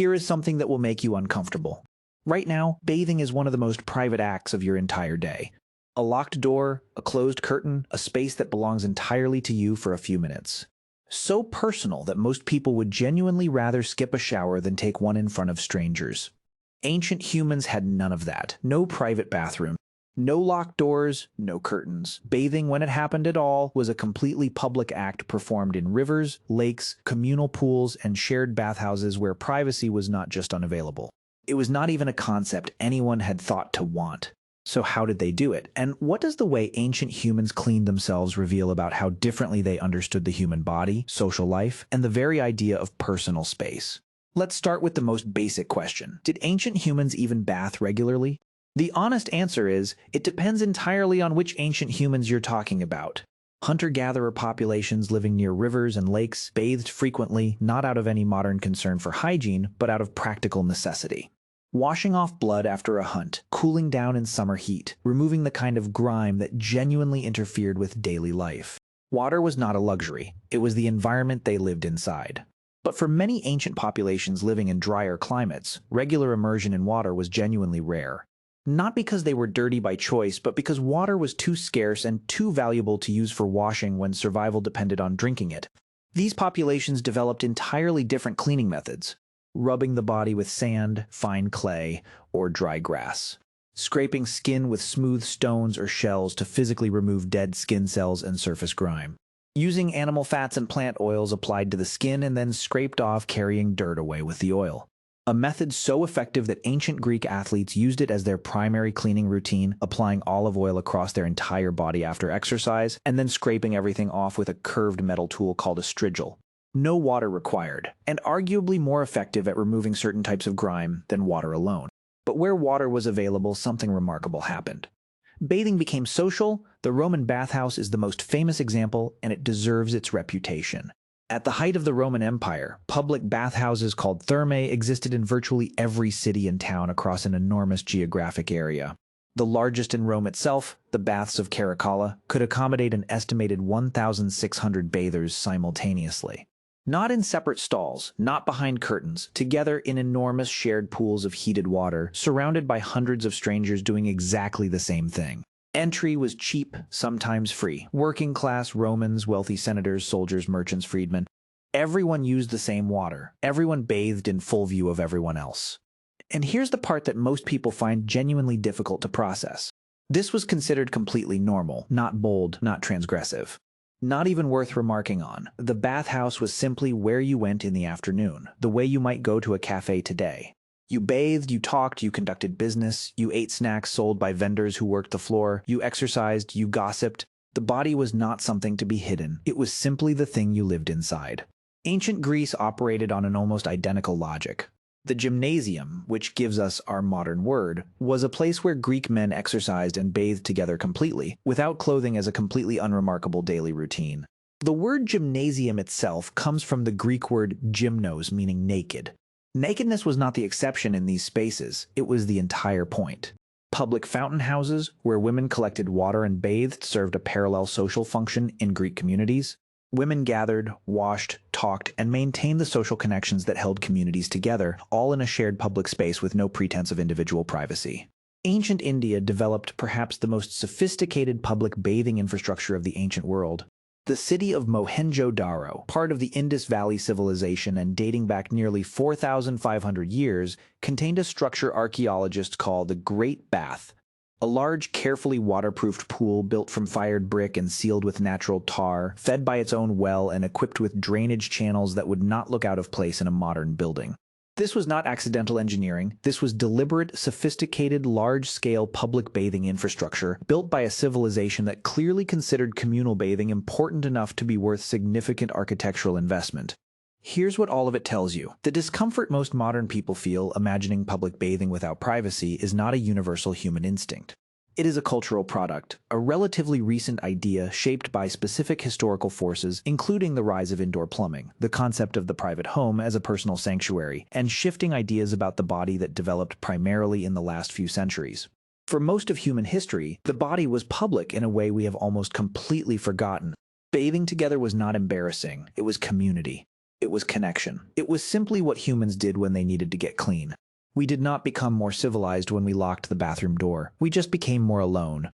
Here is something that will make you uncomfortable. Right now, bathing is one of the most private acts of your entire day. A locked door, a closed curtain, a space that belongs entirely to you for a few minutes. So personal that most people would genuinely rather skip a shower than take one in front of strangers. Ancient humans had none of that. No private bathroom. No locked doors, no curtains. Bathing, when it happened at all, was a completely public act performed in rivers, lakes, communal pools, and shared bathhouses where privacy was not just unavailable. It was not even a concept anyone had thought to want. So how did they do it? And what does the way ancient humans cleaned themselves reveal about how differently they understood the human body, social life, and the very idea of personal space? Let's start with the most basic question. Did ancient humans even bath regularly? The honest answer is, it depends entirely on which ancient humans you're talking about. Hunter-gatherer populations living near rivers and lakes bathed frequently, not out of any modern concern for hygiene, but out of practical necessity. Washing off blood after a hunt, cooling down in summer heat, removing the kind of grime that genuinely interfered with daily life. Water was not a luxury, it was the environment they lived inside. But for many ancient populations living in drier climates, regular immersion in water was genuinely rare. Not because they were dirty by choice, but because water was too scarce and too valuable to use for washing when survival depended on drinking it. These populations developed entirely different cleaning methods. Rubbing the body with sand, fine clay, or dry grass. Scraping skin with smooth stones or shells to physically remove dead skin cells and surface grime. Using animal fats and plant oils applied to the skin and then scraped off, carrying dirt away with the oil. A method so effective that ancient Greek athletes used it as their primary cleaning routine, applying olive oil across their entire body after exercise, and then scraping everything off with a curved metal tool called a strigil. No water required, and arguably more effective at removing certain types of grime than water alone. But where water was available, something remarkable happened. Bathing became social. The Roman bathhouse is the most famous example, and it deserves its reputation. At the height of the Roman Empire, public bathhouses called thermae existed in virtually every city and town across an enormous geographic area. The largest in Rome itself, the Baths of Caracalla, could accommodate an estimated 1,600 bathers simultaneously. Not in separate stalls, not behind curtains, together in enormous shared pools of heated water, surrounded by hundreds of strangers doing exactly the same thing. Entry was cheap, sometimes free. Working class Romans, wealthy senators, soldiers, merchants, freedmen. Everyone used the same water. Everyone bathed in full view of everyone else. And here's the part that most people find genuinely difficult to process. This was considered completely normal, not bold, not transgressive. Not even worth remarking on. The bathhouse was simply where you went in the afternoon, the way you might go to a cafe today. You bathed, you talked, you conducted business, you ate snacks sold by vendors who worked the floor, you exercised, you gossiped. The body was not something to be hidden. It was simply the thing you lived inside. Ancient Greece operated on an almost identical logic. The gymnasium, which gives us our modern word, was a place where Greek men exercised and bathed together completely, without clothing as a completely unremarkable daily routine. The word gymnasium itself comes from the Greek word gymnos, meaning naked. Nakedness was not the exception in these spaces, it was the entire point. Public fountain houses, where women collected water and bathed, served a parallel social function in Greek communities. Women gathered, washed, talked, and maintained the social connections that held communities together, all in a shared public space with no pretense of individual privacy. Ancient India developed perhaps the most sophisticated public bathing infrastructure of the ancient world. The city of Mohenjo-daro, part of the Indus Valley civilization and dating back nearly 4,500 years, contained a structure archaeologists call the Great Bath. A large, carefully waterproofed pool built from fired brick and sealed with natural tar, fed by its own well and equipped with drainage channels that would not look out of place in a modern building. This was not accidental engineering. This was deliberate, sophisticated, large-scale public bathing infrastructure built by a civilization that clearly considered communal bathing important enough to be worth significant architectural investment. Here's what all of it tells you. The discomfort most modern people feel imagining public bathing without privacy is not a universal human instinct. It is a cultural product, a relatively recent idea shaped by specific historical forces, including the rise of indoor plumbing, the concept of the private home as a personal sanctuary, and shifting ideas about the body that developed primarily in the last few centuries. For most of human history, the body was public in a way we have almost completely forgotten. Bathing together was not embarrassing, it was community. It was connection. It was simply what humans did when they needed to get clean. We did not become more civilized when we locked the bathroom door. We just became more alone.